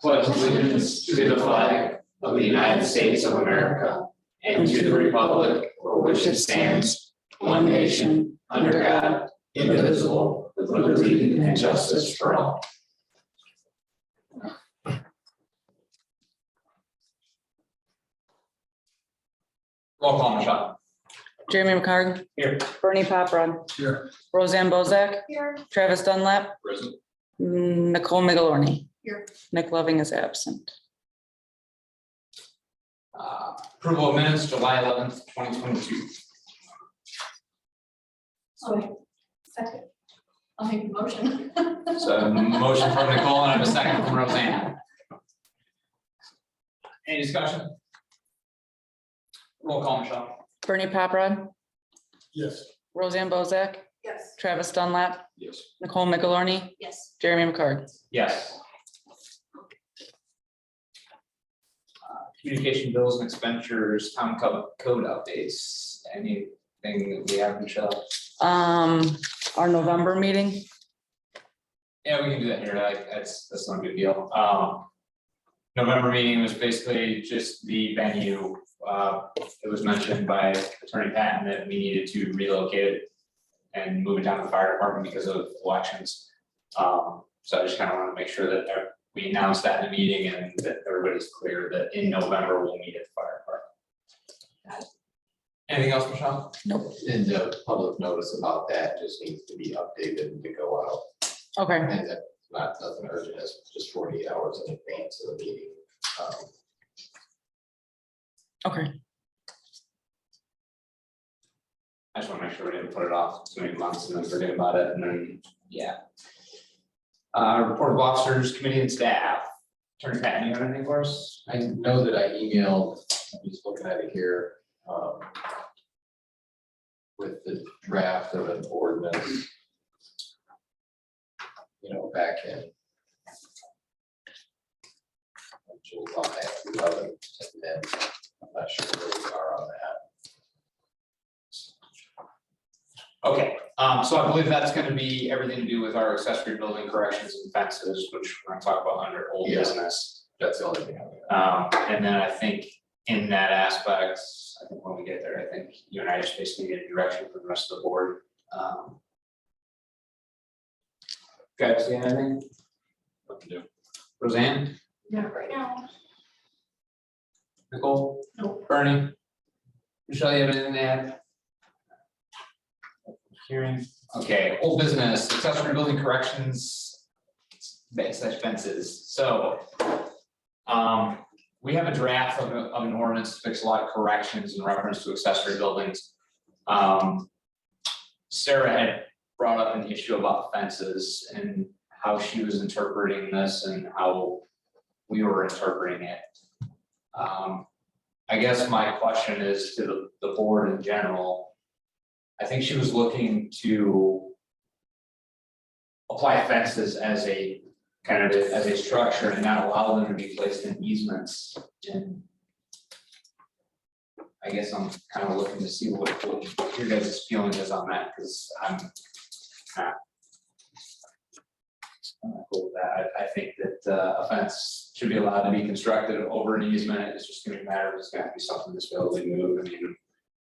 pledge allegiance to the flag of the United States of America and to the republic for which it stands, one nation, under God, indivisible, with liberty and justice for all. Roll call, Michelle. Jeremy McCarg. Here. Bernie Paprun. Here. Roseanne Bozak. Here. Travis Dunlap. Present. Nicole Migalorni. Here. Nick Loving is absent. Approval of minutes, July 11th, 2022. Second. I'll make the motion. So motion from Nicole and I have a second from Roseanne. Any discussion? Roll call, Michelle. Bernie Paprun. Yes. Roseanne Bozak. Yes. Travis Dunlap. Yes. Nicole Migalorni. Yes. Jeremy McCarg. Yes. Communication bills and expenditures, town code updates, anything that we have, Michelle? Our November meeting. Yeah, we can do that here, that's not a big deal. November meeting was basically just the venue. It was mentioned by Attorney Patton that we needed to relocate it and move it down to the fire department because of elections. So I just kind of want to make sure that we announced that in the meeting and that everybody's clear that in November we'll meet at the fire department. Anything else, Michelle? Nope. And the public notice about that just needs to be updated and to go out. Okay. And that's not nothing urgent, it's just 48 hours in advance of the meeting. Okay. I just want to make sure we didn't put it off too many months and then forget about it and then, yeah. Report of officers, committee and staff. Attorney Patton, you have anything for us? I know that I emailed, I'm just looking at it here. With the draft of an ordinance. You know, back in July 11th, and then I'm not sure where we are on that. Okay, so I believe that's gonna be everything to do with our accessory building corrections and fences, which we're gonna talk about under old Yeah. business. That's the only thing I have. And then I think in that aspect, I think when we get there, I think you and I just basically get direction from the rest of the board. Guys, see anything? What to do? Roseanne, Not right now. Nicole? Nope. Bernie? Michelle, you have anything to add? Hearing, okay, old business, accessory building corrections. Fences, so. We have a draft of an ordinance to fix a lot of corrections in reference to accessory buildings. Sarah had brought up an issue about fences and how she was interpreting this and how we were interpreting it. I guess my question is to the board in general. I think she was looking to apply fences as a kind of as a structure and not allow them to be placed in easements. And I guess I'm kind of looking to see what your guys' feeling is on that, because I'm not cool with that. I think that a fence should be allowed to be constructed over an easement. It's just gonna matter if it's gonna be something that's relatively moved. I mean,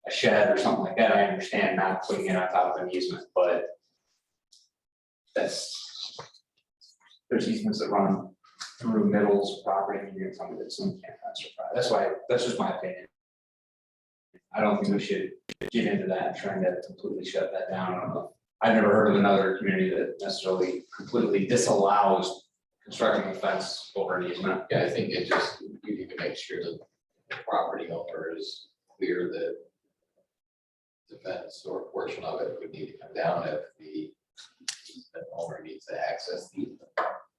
a shed or something like that, I understand not putting it on top of an easement, but there's easements that run through middles property and you're telling me that some can't fence or private. That's why, that's just my opinion. I don't think we should get into that, trying to completely shut that down. I don't know. I've never heard of another community that necessarily completely disallows constructing a fence over an easement. Yeah, I think it just, you need to make sure that the property owner is clear that the fence or a portion of it would need to come down if the owner needs to access the easement.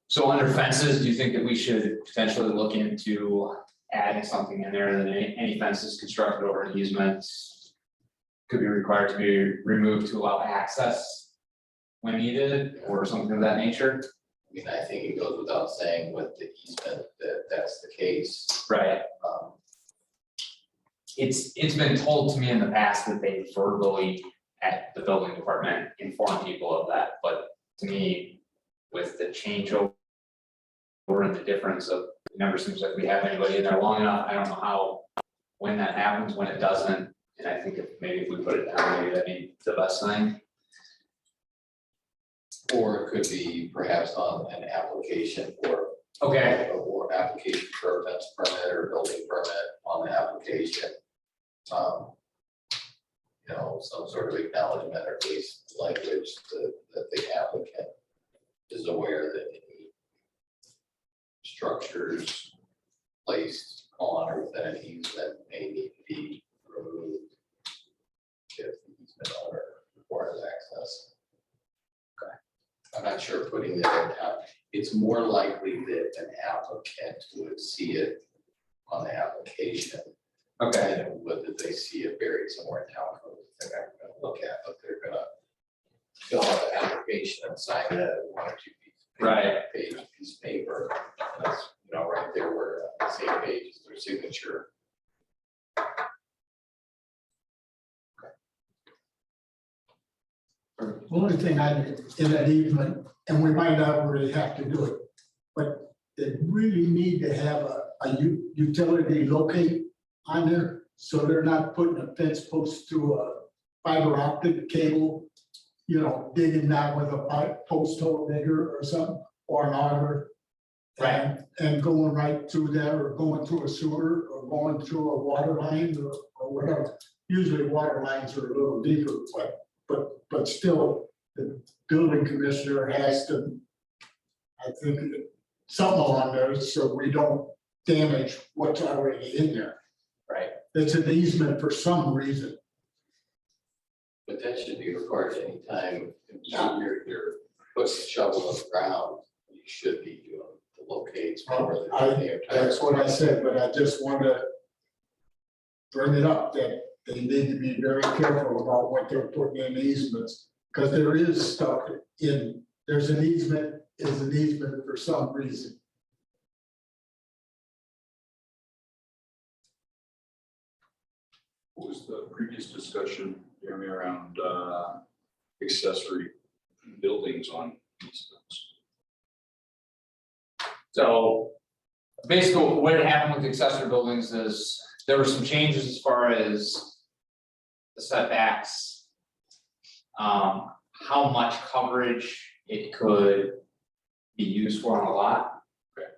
So under fences, do you think that we should potentially look into adding something in there that any fences constructed over an easement could be required to be removed to allow access when needed or something of that nature? I mean, I think it goes without saying with the easement that that's the case. Right. It's been told to me in the past that they verbally at the building department inform people of that, but to me, with the changeover in reported the difference of, it never seems like we have anybody in there long enough, I don't know how, when that happens, when it doesn't, and I think if we put it down, maybe that'd be the best thing. Or it could be perhaps on an application for. Okay, Or application for a fence permit or building permit on the application. You know, some sort of acknowledgement or at least language that the applicant is aware that any structures placed on or within an easement may need to be removed if the easement owner requires access. Okay. I'm not sure putting that in town, it's more likely that an applicant would see it on the application. okay, And whether they see it buried somewhere in town, code, they're not gonna look at, but they're gonna fill out the application and sign it, 1 or 2 pieces. Right. Piece of paper, and that's, you know, right there where the same page is their signature. The only thing I did in that easement, and we might not really have to do it, but they really need to have a utility locate on there, so they're not putting a fence post through a fiber optic cable, you know, digging that with a post hole digger or something, or an auger. Right. And going right through there, or going through a sewer, or going through a water line, or whatever. Usually water lines are a little deeper, but still, the building commissioner has to, I think, something along there, so we don't damage what's already in there. right, It's an easement for some reason. But that should be required anytime you're putting a shovel in the ground, you should be doing the locates for the. That's what I said, but I just want to bring it up that they need to be very careful about what they're putting in easements. Because there is stuff there's an easement, is an easement for some reason. What was the previous discussion, Jeremy, around accessory buildings on easements? so basically what had happened with accessory buildings is there were some changes as far as the setbacks. How much coverage it could be used for on a lot.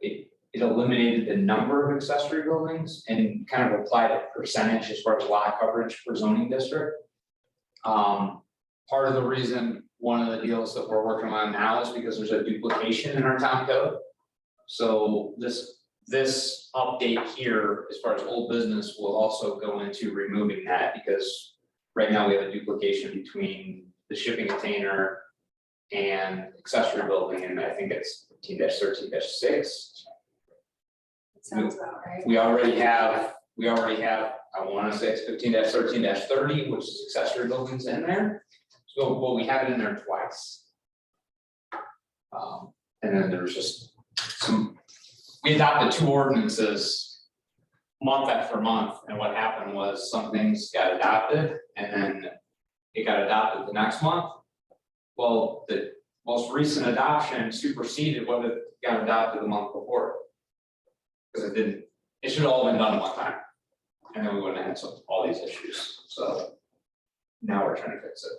It eliminated the number of accessory buildings and kind of applied a percentage as far as lot coverage for zoning district. Part of the reason, one of the deals that we're working on now is because there's a duplication in our town code. So this update here, as far as old business, will also go into removing that, because right now we have a duplication between the shipping container and accessory building, and I think it's 15-13-6. That sounds about right. We already have, I wanna say it's 15-13-30, which is accessory buildings in there. So, well, we have it in there twice. And then there's just we adopted 2 ordinances month after month, and what happened was some things got adopted, and then it got adopted the next month. Well, the most recent adoption superseded what had got adopted the month before. Because it should have all been done one time, and then we wouldn't have had all these issues, so now we're trying to fix it.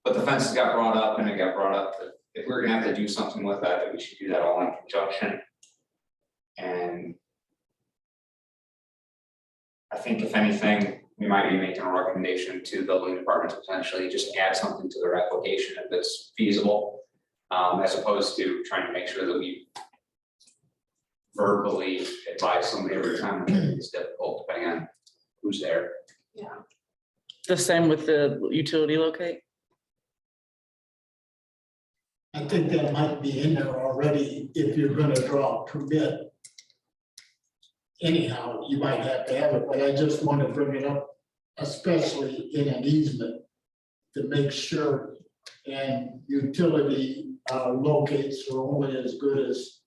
But the fences got brought up, and it got brought up that if we're gonna have to do something with that we should do that all in conjunction. And I think if anything, we might be making a recommendation to the building department to potentially just add something to their application if it's feasible. As opposed to trying to make sure that we verbally advise somebody every time. It's difficult depending on who's there. Yeah. The same with the utility locate? I think that might be in there already if you're gonna draw a permit. Anyhow, you might have to have it, but I just want to bring it up, especially in an easement, to make sure. And utility locates are only as good as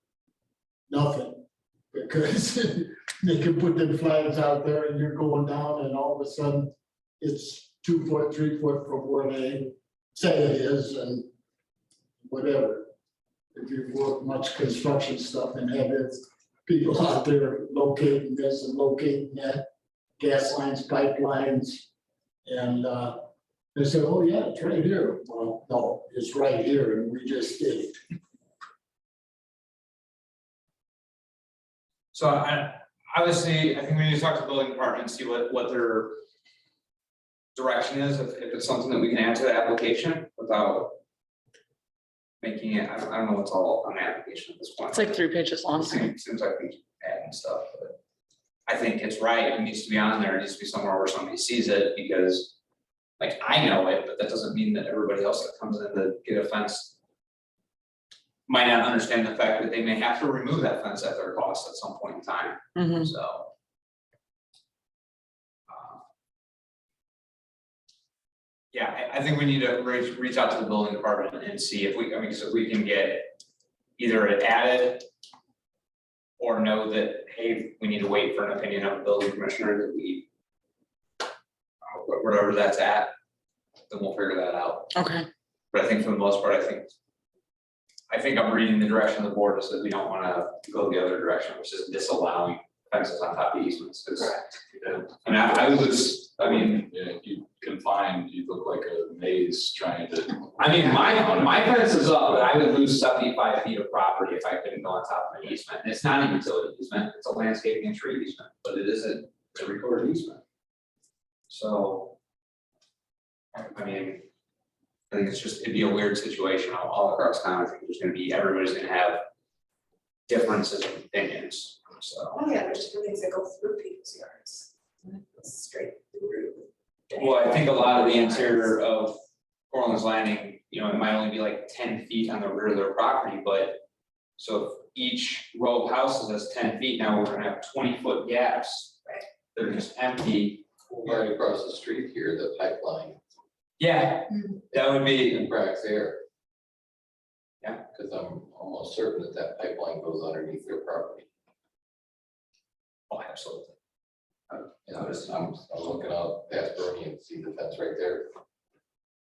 nothing. Because they can put them flags out there and you're going down and all of a sudden it's 2 foot, 3 foot from where they say it is and whatever. if you've worked much construction stuff and have it, people out there locating this and locating that, gas lines, pipelines. And they say, oh yeah, it's right here. Well, no, it's right here and we just did it. So obviously, I think we need to talk to the building department and see what their direction is, if it's something that we can add to the application without making it, I don't know what's all on the application at this point. It's like 3 pages long. Seems like we adding stuff, but I think it's right, it needs to be on there, it needs to be somewhere where somebody sees it, because like, I know it, but that doesn't mean that everybody else that comes in to get a fence might not understand the fact that they may have to remove that fence at their cost at some point in time, Mhm. so. Yeah, I think we need to reach out to the building department and see if we, I mean, so if we can get either it added or know that, hey, we need to wait for an opinion of the building commissioner that we, whatever that's at, then we'll figure that out. Okay, But I think for the most part, I think I'm reading the direction of the board is that we don't wanna go the other direction, which is disallowing fences on top of easements. 'Cause, I mean, I mean, Yeah, you confined, you look like a maze trying to. my fence is up, but I would lose 75 feet of property if I couldn't go on top of an easement. And it's not a utility easement, it's a landscaping and tree easement, but it is a recorded easement. So. I mean, I think it'd be a weird situation all across town. I think there's gonna be, everybody's gonna have differences of opinions, so. Oh, yeah, there's different things that go through people's yards. Straight through. Well, I think a lot of the interior of Orland's Landing, you know, it might only be like 10 feet on the rear of their property, but. So if each row of houses has 10 feet, now we're gonna have 20-foot gaps. Right. That are just empty. Right across the street here, the pipeline, Yeah, that would be, and cracks there. Yeah. Cause I'm almost certain that that pipeline goes underneath their property. oh, absolutely. And I'm looking out past Bernie and see the fence right there.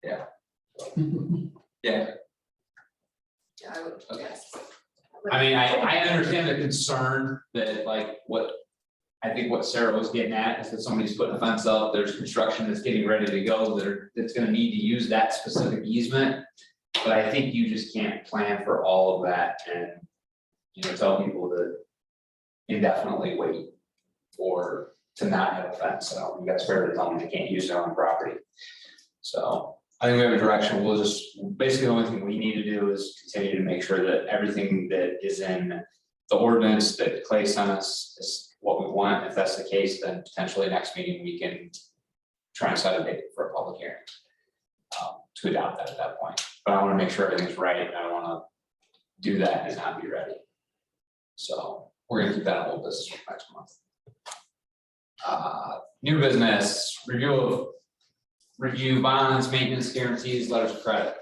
Yeah, Yeah, I would, yes. I mean, I understand the concern that like I think what Sarah was getting at is that somebody's putting a fence up, there's construction that's getting ready to go, that's gonna need to use that specific easement. But I think you just can't plan for all of that and, you know, tell people to indefinitely wait or to not have a fence. I don't think that's fair to tell them they can't use their own property. So I think we have a direction. We'll just, basically the only thing we need to do is continue to make sure that everything that is in the ordinance that Clay sent us is what we want. If that's the case, then potentially next meeting we can try and set a date for a public hearing. To adopt that at that point, but I wanna make sure everything's right, and I don't wanna do that and not be ready. So we're gonna keep that on hold business for next month. New business, review bonds, maintenance guarantees, letters of credit.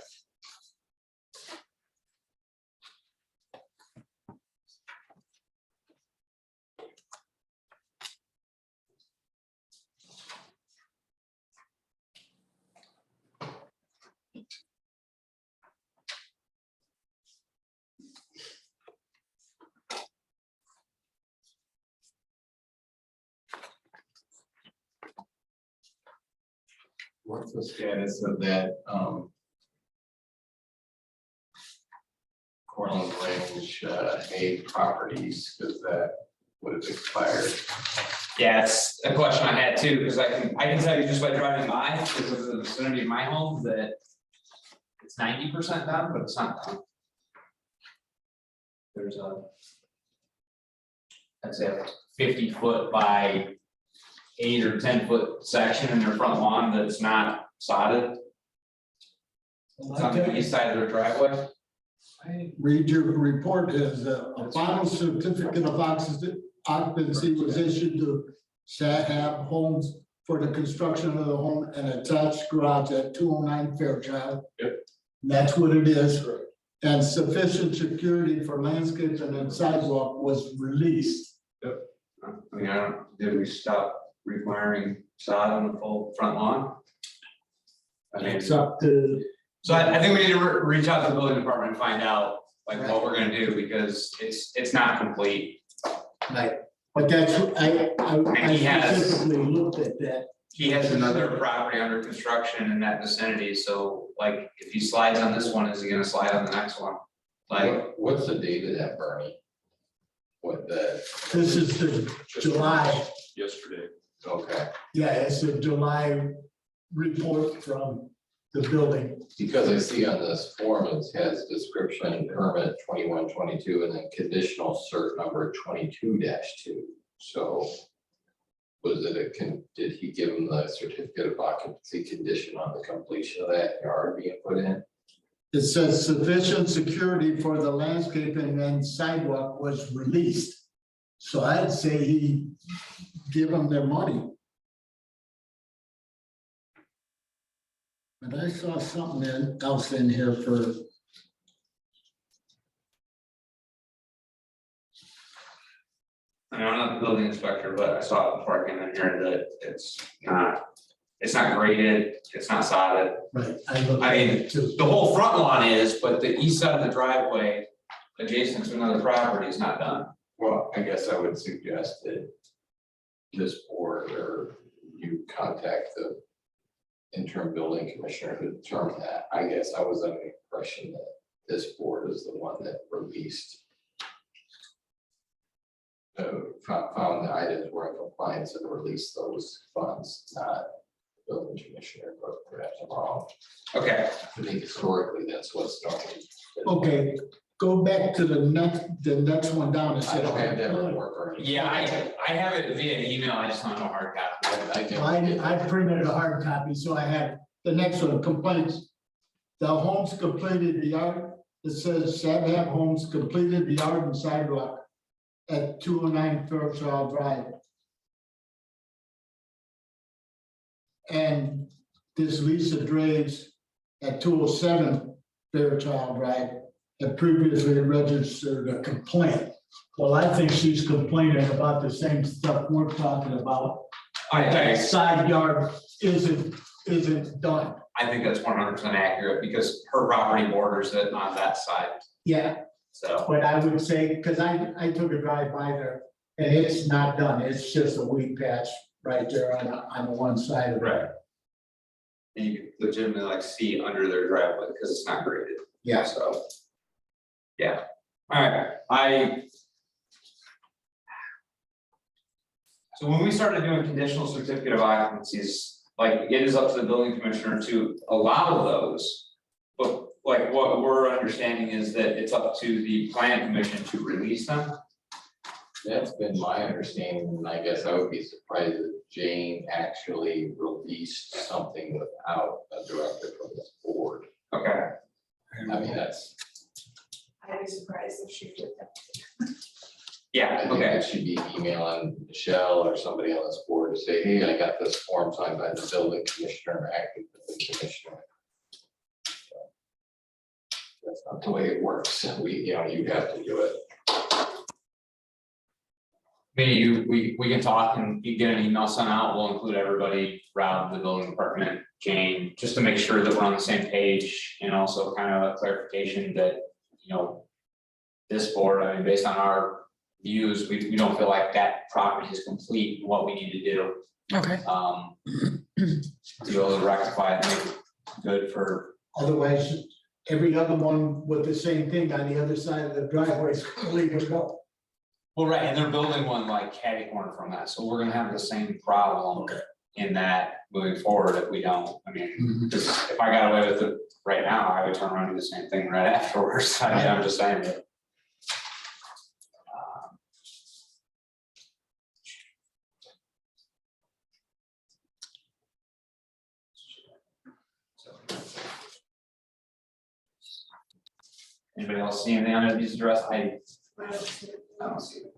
What's the status of that, Cortland Range, A properties, because that would have expired? Yeah, it's a question I had too, because I can tell you just by driving by, because of the vicinity of my home, that it's 90% done, but it's not done. There's I'd say a 50-foot by 8 or 10-foot section in their front lawn that's not sodded. It's on the east side of their driveway. I read your report as a final certificate of occupancy was issued to Shahab Homes for the construction of the home and attached garage at 209 Fairchild. Yep. And that's what it is. And sufficient security for landscaping and sidewalk was released. I mean, did we stop requiring sod on the full front lawn? I mean, It's up to, so I think we need to reach out to the building department and find out, like what we're gonna do, because it's not complete. Right, but that's, I And he has- specifically looked at that. He has another property under construction in that vicinity, so like, if he slides on this one, is he gonna slide on the next one? Like, What's the date of that, Bernie? What the, This is the July, Yesterday. okay, yeah, it's a July report from the building. because I see on this form, it has description permit 2122 and then conditional cert number 22-2. So was it did he give him the certificate of occupancy condition on the completion of that yard being put in? It says sufficient security for the landscaping and sidewalk was released. So I'd say he give them their money. But I saw something else in here for, I mean, I'm not the building inspector, but I saw it before I came in here that it's not graded, it's not sodded. right, I looked I at mean, it too. the whole front lawn is, but the east side of the driveway adjacent to another property is not done. Well, I guess I would suggest that this board or you contact the interim building commissioner to determine that. I guess I was under the impression that this board is the one that released found the items were in compliance and released those funds, not the building commissioner, but perhaps I'm wrong. Okay, I think historically, that's what's started. Okay, go back to the next one down. It I says- don't have that report or anything. yeah, I have it via email, I just don't have a hard copy. I printed a hard copy, so I have the next one, complaints. The homes completed the yard, it says Savab Homes completed the yard and sidewalk at 209 Fairchild Drive. And this Lisa Draves at 207 Fairchild Drive had previously registered a complaint. Well, I think she's complaining about the same stuff we're talking about. That side yard isn't done. I think that's 100% accurate, because her property borders it on that side, Yeah, so. but I would say, because I took a drive by there and it's not done. It's just a weed patch right there on the one side of it. Right. And you can legitimately like see under their driveway, because it's not graded. Yeah. So. Yeah, alright, so when we started doing conditional certificate of occupancies, like, it is up to the building commissioner to allow those. But like, what we're understanding is that it's up to the planning commission to release them. That's been my understanding, and I guess I would be surprised if Jane actually released something without a directive from this board. Okay, I mean, that's, I'd be surprised if she did that. I yeah, think okay, that should be emailing Michelle or somebody on this board to say, hey, I got this form signed by the building commissioner, or acting building commissioner. That's not the way it works, you have to do it. we can talk and you get an email sent out, we'll include everybody, Rob, the building department, Jane, just to make sure that we're on the same page, and also kind of a clarification that, this board, I mean, based on our views, we don't feel like that property is complete, in what we need to do, Okay, to be able to rectify it, and make it good for. Otherwise, every other one with the same thing on the other side of the driveway is leave it go. Well, right, and they're building one like catty corner from that, so we're gonna have the same problem in that moving forward if we don't, I mean, because if I got away with it right now, I would turn around and do the same thing right afterwards, I'm just saying that. Anybody else see anything on these address? I don't see it.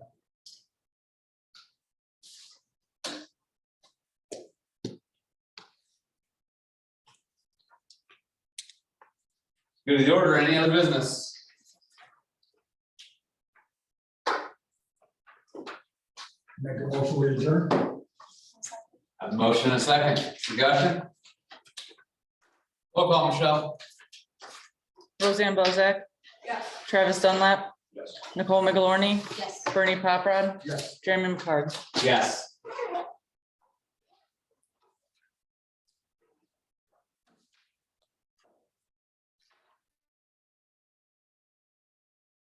Good to the order, any other business? Make a motion to adjourn. A motion and a second, discussion? Roll call, Michelle. Roseanne Bozak, Yeah. Travis Dunlap, Yes. Nicole McElorney, Yes. Bernie Paprad, Yes. Jeremy McCarg. Yes.